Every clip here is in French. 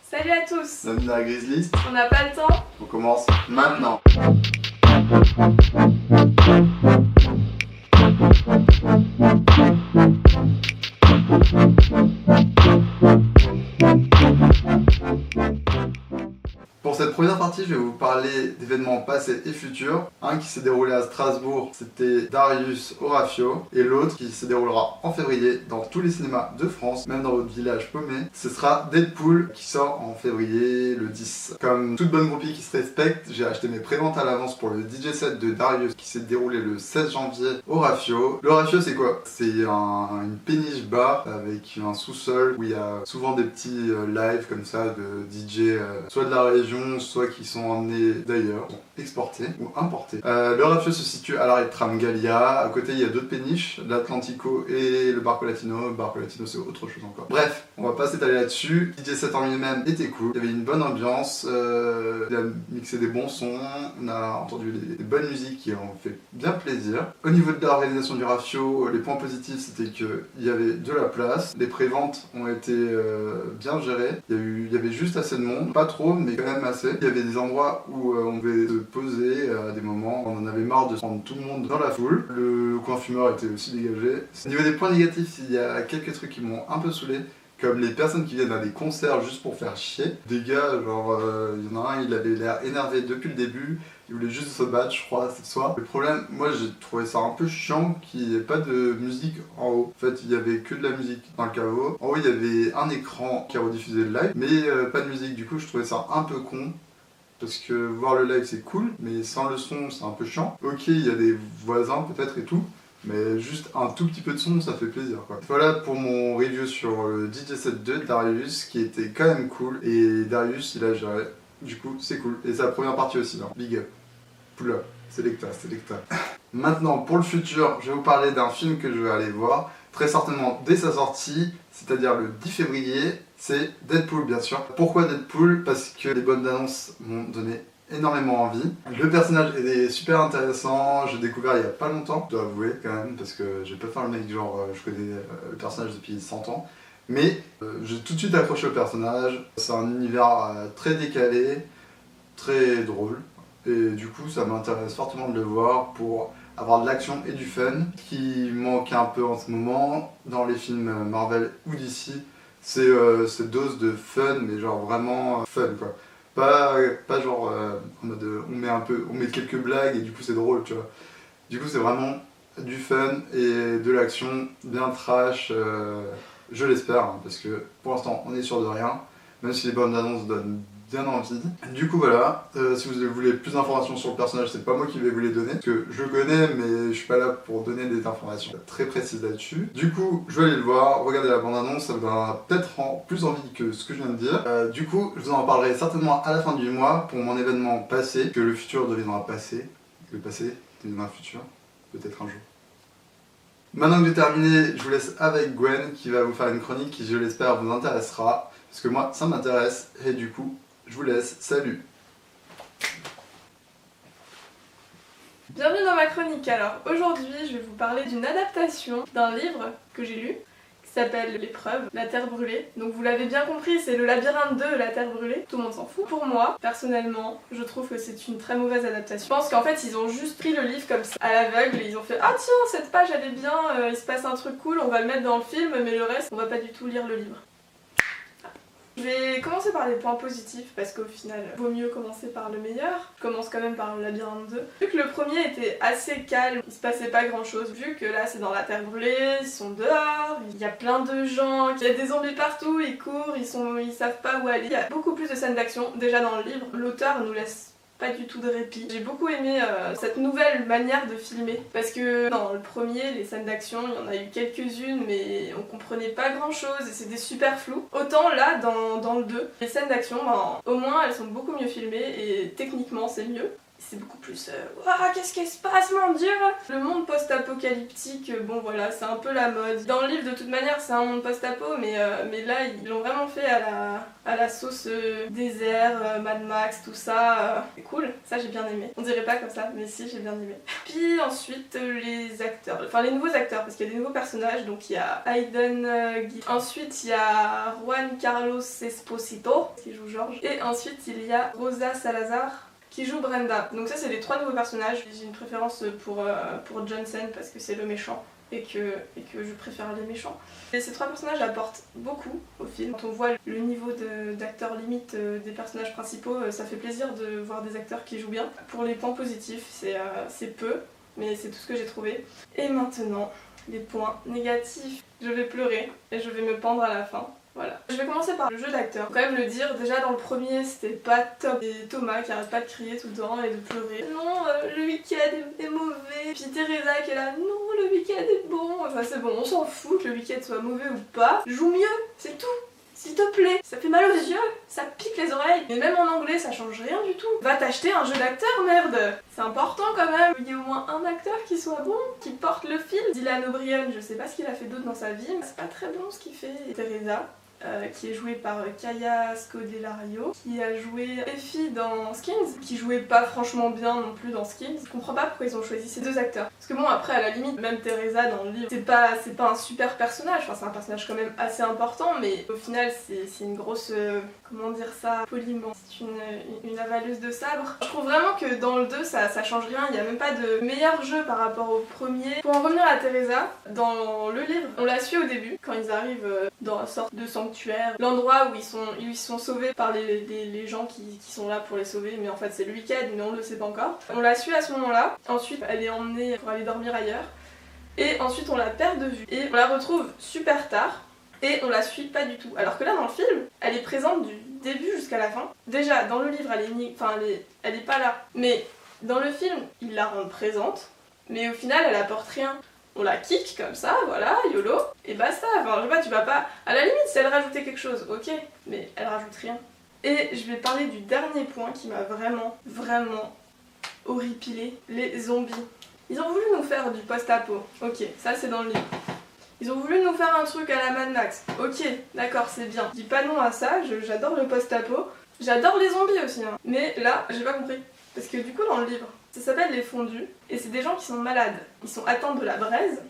Salut à tous. Bienvenue dans la Grizzly. On n'a pas le temps. On commence maintenant. Pour cette première partie, je vais vous parler d'événements passés et futurs. Un qui s'est déroulé à Strasbourg, c'était Darius Horatio. Et l'autre qui se déroulera en février dans tous les cinémas de France, même dans votre village paumé. Ce sera Deadpool qui sort en février le 10. Comme toute bonne groupie qui se respecte, j'ai acheté mes préventes à l'avance pour le DJ set de Darius qui s'est déroulé le 16 janvier au Rafio. Le Rafio c'est quoi? C'est une péniche bar avec un sous-sol où il y a souvent des petits lives comme ça de DJ soit de la région, soit qui sont emmenés d'ailleurs, exportés ou importés. Le Rafio se situe à l'arrêt de tram Gallia. À côté il y a d'autres péniches, l'Atlantico et le Barco Latino. Le Barco Latino c'est autre chose encore. Bref, on va pas s'étaler là-dessus. DJ set en lui-même était cool, il y avait une bonne ambiance, il a mixé des bons sons, on a entendu des bonnes musiques qui ont fait bien plaisir. Au niveau de l'organisation du Rafio, les points positifs c'était qu'il y avait de la place, les préventes ont été bien gérées, il y avait juste assez de monde, pas trop mais quand même assez. Il y avait des endroits où on pouvait se poser à des moments, on en avait marre de prendre tout le monde dans la foule. Le coin fumeur était aussi dégagé. Au niveau des points négatifs, il y a quelques trucs qui m'ont un peu saoulé. Comme les personnes qui viennent à des concerts juste pour faire chier. Des gars, genre, il y en a un, il avait l'air énervé depuis le début, il voulait juste se battre, je crois, cette soir. Le problème, moi j'ai trouvé ça un peu chiant qu'il n'y ait pas de musique en haut. En fait, il y avait que de la musique dans le caveau. En haut, il y avait un écran qui a rediffusé le live, mais pas de musique. Du coup, je trouvais ça un peu con. Parce que voir le live c'est cool, mais sans le son c'est un peu chiant. Ok, il y a des voisins peut-être et tout, mais juste un tout petit peu de son ça fait plaisir quoi. Voilà pour mon review sur le DJ set 2 de Darius qui était quand même cool. Et Darius il a géré, du coup c'est cool. Et c'est la première partie aussi, hein. Big up. Pull up. Selecta. Maintenant pour le futur, je vais vous parler d'un film que je vais aller voir. Très certainement dès sa sortie, c'est-à-dire le 10 février, c'est Deadpool bien sûr. Pourquoi Deadpool? Parce que les bonnes annonces m'ont donné énormément envie. Le personnage est super intéressant, j'ai découvert il y a pas longtemps, je dois avouer quand même, parce que je vais pas faire le mec genre je connais le personnage depuis 100 ans. Mais j'ai tout de suite accroché au personnage, c'est un univers très décalé, très drôle. Et du coup ça m'intéresse fortement de le voir pour avoir de l'action et du fun, qui manque un peu en ce moment dans les films Marvel ou DC. C'est cette dose de fun, mais genre vraiment fun quoi. Pas genre en mode on met quelques blagues et du coup c'est drôle tu vois. Du coup c'est vraiment du fun et de l'action bien trash, je l'espère, hein, parce que pour l'instant on est sûr de rien, même si les bonnes annonces donnent bien envie. Du coup voilà, si vous voulez plus d'informations sur le personnage, c'est pas moi qui vais vous les donner, parce que je le connais mais je suis pas là pour donner des informations très précises là-dessus. Du coup, je vais aller le voir, regardez la bande-annonce, ça vous donnera peut-être plus envie que ce que je viens de dire. Du coup, je vous en parlerai certainement à la fin du mois pour mon événement passé, que le futur deviendra passé, que le passé deviendra futur, peut-être un jour. Maintenant que j'ai terminé, je vous laisse avec Gwen qui va vous faire une chronique qui, je l'espère, vous intéressera, parce que moi, ça m'intéresse, et du coup, je vous laisse, salut. Bienvenue dans ma chronique. Alors aujourd'hui je vais vous parler d'une adaptation d'un livre que j'ai lu qui s'appelle L'épreuve, la terre brûlée. Donc vous l'avez bien compris, c'est le labyrinthe de la terre brûlée. Tout le monde s'en fout. Pour moi, personnellement, je trouve que c'est une très mauvaise adaptation. Je pense qu'en fait ils ont juste pris le livre comme ça à l'aveugle et ils ont fait ah tiens cette page elle est bien, il se passe un truc cool, on va le mettre dans le film mais le reste on va pas du tout lire le livre. Je vais commencer par les points positifs parce qu'au final, vaut mieux commencer par le meilleur. Je commence quand même par le labyrinthe 2. Vu que le premier était assez calme, il se passait pas grand chose. Vu que là c'est dans la terre brûlée, ils sont dehors, il y a plein de gens, il y a des zombies partout, ils courent, ils savent pas où aller. Il y a beaucoup plus de scènes d'action déjà dans le livre. L'auteur nous laisse pas du tout de répit. J'ai beaucoup aimé cette nouvelle manière de filmer parce que dans le premier, les scènes d'action, il y en a eu quelques-unes mais on comprenait pas grand chose et c'était super flou. Autant là, dans le 2, les scènes d'action, au moins elles sont beaucoup mieux filmées et techniquement c'est mieux. C'est beaucoup plus ouah, qu'est-ce qui se passe mon dieu. Le monde post-apocalyptique, bon voilà, c'est un peu la mode. Dans le livre de toute manière c'est un monde post-apo, mais là ils l'ont vraiment fait à la sauce désert, Mad Max, tout ça. C'est cool, ça j'ai bien aimé. On dirait pas comme ça, mais si j'ai bien aimé. Puis ensuite les acteurs, enfin les nouveaux acteurs, parce qu'il y a des nouveaux personnages, donc il y a Aiden Gui. Ensuite il y a Juan Carlos Esposito qui joue George. Et ensuite il y a Rosa Salazar qui joue Brenda. Donc ça c'est les 3 nouveaux personnages. J'ai une préférence pour Johnson parce que c'est le méchant et que je préfère les méchants. Et ces 3 personnages apportent beaucoup au film. Quand on voit le niveau d'acteurs limite des personnages principaux, ça fait plaisir de voir des acteurs qui jouent bien. Pour les points positifs, c'est peu, mais c'est tout ce que j'ai trouvé. Et maintenant, les points négatifs. Je vais pleurer et je vais me pendre à la fin. Voilà. Je vais commencer par le jeu d'acteur. Faut quand même le dire, déjà dans le premier c'était pas top. Et Thomas qui arrête pas de crier tout le temps et de pleurer. Non, le week-end est mauvais. Puis Teresa qui est là, non, le week-end est bon. Enfin c'est bon, on s'en fout que le week-end soit mauvais ou pas. Joue mieux, c'est tout. S'il te plaît, ça fait mal aux yeux, ça pique les oreilles. Mais même en anglais ça change rien du tout. Va t'acheter un jeu d'acteur, merde. C'est important quand même. Il y a au moins un acteur qui soit bon, qui porte le film. Dylan O'Brien, je sais pas ce qu'il a fait d'autre dans sa vie, mais c'est pas très bon ce qu'il fait. Teresa. Qui est jouée par Kaya Scodelario, qui a joué Effie dans Skins, qui jouait pas franchement bien non plus dans Skins. Je comprends pas pourquoi ils ont choisi ces 2 acteurs. Parce que bon, après, à la limite, même Teresa dans le livre, c'est pas un super personnage, enfin c'est un personnage quand même assez important, mais au final c'est une grosse, comment dire ça, poliment. C'est une avaleuse de sabre. Je trouve vraiment que dans le 2 ça change rien, il y a même pas de meilleur jeu par rapport au premier. Pour en revenir à Teresa, dans le livre, on la suit au début, quand ils arrivent dans une sorte de sanctuaire, l'endroit où ils sont sauvés par les gens qui sont là pour les sauver, mais en fait c'est le week-end, mais on le sait pas encore. On la suit à ce moment-là, ensuite elle est emmenée pour aller dormir ailleurs, et ensuite on la perd de vue, et on la retrouve super tard, et on la suit pas du tout. Alors que là dans le film, elle est présente du début jusqu'à la fin. Déjà dans le livre elle est pas là, mais dans le film ils la rendent présente, mais au final elle apporte rien. On la kick comme ça, voilà, YOLO, et basta. Enfin, je sais pas, tu vas pas... À la limite, si elle rajoutait quelque chose, ok, mais elle rajoute rien. Et je vais parler du dernier point qui m'a vraiment, vraiment horripilé, les zombies. Ils ont voulu nous faire du post-apo, ok, ça c'est dans le livre. Ils ont voulu nous faire un truc à la Mad Max, ok, d'accord, c'est bien. Je dis pas non à ça, j'adore le post-apo, j'adore les zombies aussi, hein. Mais là, j'ai pas compris. Parce que du coup, dans le livre, ça s'appelle les fondus, et c'est des gens qui sont malades. Ils sont atteints de la braise,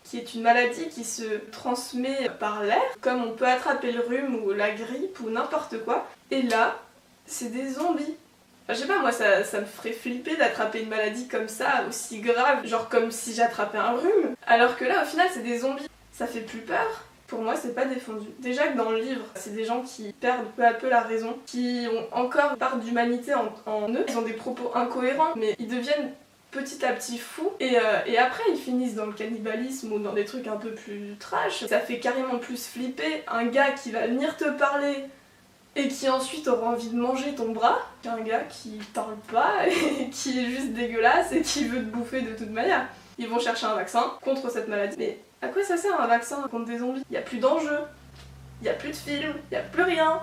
qui est une maladie qui se transmet par l'air, comme on peut attraper le rhume ou la grippe ou n'importe quoi. Et là, c'est des zombies. Enfin, je sais pas, moi ça me ferait flipper d'attraper une maladie comme ça, aussi grave, genre comme si j'attrapais un rhume. Alors que là, au final, c'est des zombies. Ça fait plus peur. Pour moi, c'est pas défendu. Déjà que dans le livre, c'est des gens qui perdent peu à peu la raison, qui ont encore une part d'humanité en eux. Ils ont des propos incohérents, mais ils deviennent petit à petit fous. Et après, ils finissent dans le cannibalisme ou dans des trucs un peu plus trash. Ça fait carrément plus flipper un gars qui va venir te parler et qui ensuite aura envie de manger ton bras qu'un gars qui parle pas et qui est juste dégueulasse et qui veut te bouffer de toute manière. Ils vont chercher un vaccin contre cette maladie. Mais à quoi ça sert un vaccin contre des zombies? Il n'y a plus d'enjeu, il n'y a plus de film, il n'y a plus rien.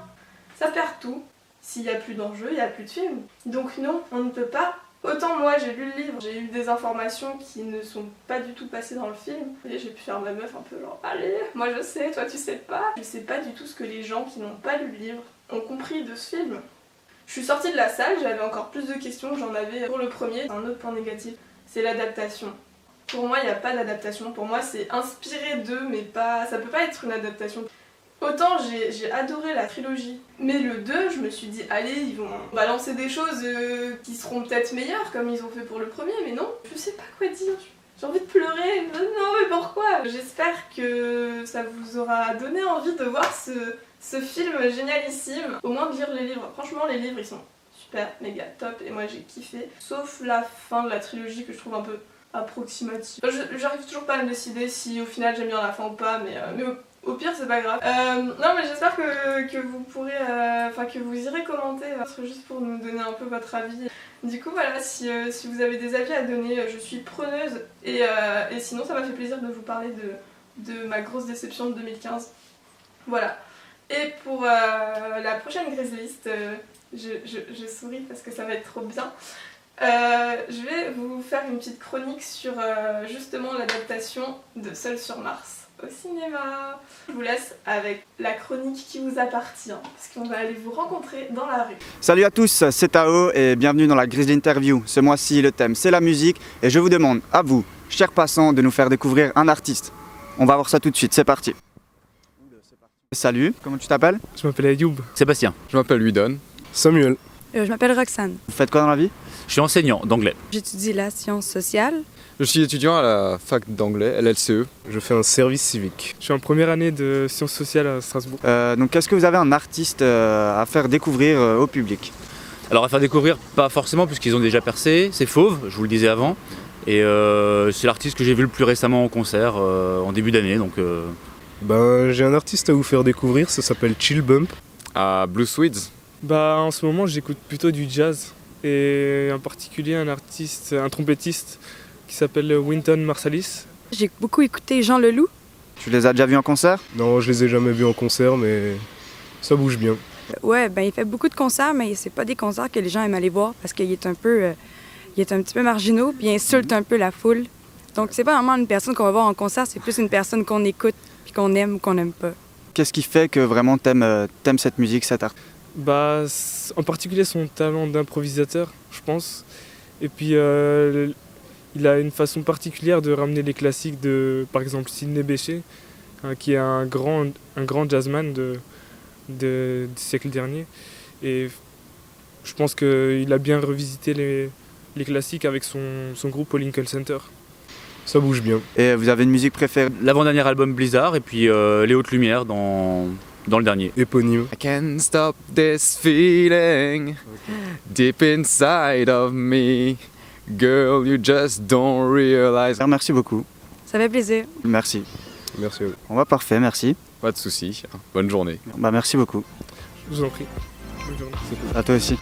Ça perd tout. S'il n'y a plus d'enjeu, il n'y a plus de film. Donc non, on ne peut pas. Autant moi j'ai lu le livre, j'ai eu des informations qui ne sont pas du tout passées dans le film. Et j'ai pu faire ma meuf un peu genre allez, moi je sais, toi tu sais pas. Je sais pas du tout ce que les gens qui n'ont pas lu le livre ont compris de ce film. Je suis sortie de la salle, j'avais encore plus de questions que j'en avais pour le premier. Un autre point négatif, c'est l'adaptation. Pour moi, il n'y a pas d'adaptation. Pour moi, c'est inspiré d'eux, mais pas... ça peut pas être une adaptation. Autant j'ai adoré la trilogie, mais le 2, je me suis dit, allez, ils vont balancer des choses qui seront peut-être meilleures, comme ils ont fait pour le premier, mais non, je sais pas quoi dire. J'ai envie de pleurer. Non, mais pourquoi? J'espère que ça vous aura donné envie de voir ce film génialissime. Au moins de lire les livres. Franchement, les livres, ils sont super, méga top, et moi j'ai kiffé. Sauf la fin de la trilogie que je trouve un peu approximative. J'arrive toujours pas à me décider si au final j'aime bien la fin ou pas, mais au pire c'est pas grave. Non mais j'espère que vous pourrez, enfin que vous irez commenter, juste pour nous donner un peu votre avis. Du coup voilà, si vous avez des avis à donner, je suis preneuse, et sinon ça m'a fait plaisir de vous parler de ma grosse déception de 2015. Voilà. Et pour la prochaine Grizzlist, je souris parce que ça va être trop bien. Je vais vous faire une petite chronique sur justement l'adaptation de Seul sur Mars au cinéma. Je vous laisse avec la chronique qui vous appartient, parce qu'on va aller vous rencontrer dans la rue. Salut à tous, c'est Tao et bienvenue dans la Grizzly Interview. Ce mois-ci, le thème c'est la musique et je vous demande à vous, chers passants, de nous faire découvrir un artiste. On va voir ça tout de suite, c'est parti. Salut, comment tu t'appelles? Je m'appelle Ayoub. Sébastien. Je m'appelle Widon. Samuel. Je m'appelle Roxane. Vous faites quoi dans la vie? Je suis enseignant d'anglais. J'étudie la science sociale. Je suis étudiant à la fac d'anglais, LLCE. Je fais un service civique. Je suis en première année de sciences sociales à Strasbourg. Donc est-ce que vous avez un artiste à faire découvrir au public? Alors à faire découvrir, pas forcément puisqu'ils ont déjà percé, c'est Fauve, je vous le disais avant. Et c'est l'artiste que j'ai vu le plus récemment en concert en début d'année. Donc, J'ai un artiste à vous faire découvrir, ça s'appelle Chill Bump. À Blue Swedes. En ce moment, j'écoute plutôt du jazz. Et en particulier un trompettiste qui s'appelle Wynton Marsalis. J'ai beaucoup écouté Jean Leloup. Tu les as déjà vus en concert? Non, je les ai jamais vus en concert, mais ça bouge bien. Ouais, il fait beaucoup de concerts, mais c'est pas des concerts que les gens aiment aller voir parce qu'il est un petit peu marginaux, puis il insulte un peu la foule. Donc c'est pas vraiment une personne qu'on va voir en concert, c'est plus une personne qu'on écoute, puis qu'on aime ou qu'on n'aime pas. Qu'est-ce qui fait que vraiment t'aimes cette musique, cet artiste? En particulier son talent d'improvisateur, je pense. Et puis il a une façon particulière de ramener les classiques de, par exemple, Sidney Bechet, qui est un grand jazzman du siècle dernier. Et je pense qu'il a bien revisité les classiques avec son groupe au Lincoln Center. Ça bouge bien. Et vous avez une musique préférée? l'avant-dernier album Blizzard et puis Les Hautes Lumières dans le dernier. Éponyme. I can't stop this feeling deep inside of me. Girl, you just don't realize. Merci beaucoup. Ça fait plaisir. Merci. Merci à vous. On va parfait, merci. Pas de soucis. Bonne journée. Merci beaucoup. Je vous en prie. Bonne journée. À toi aussi.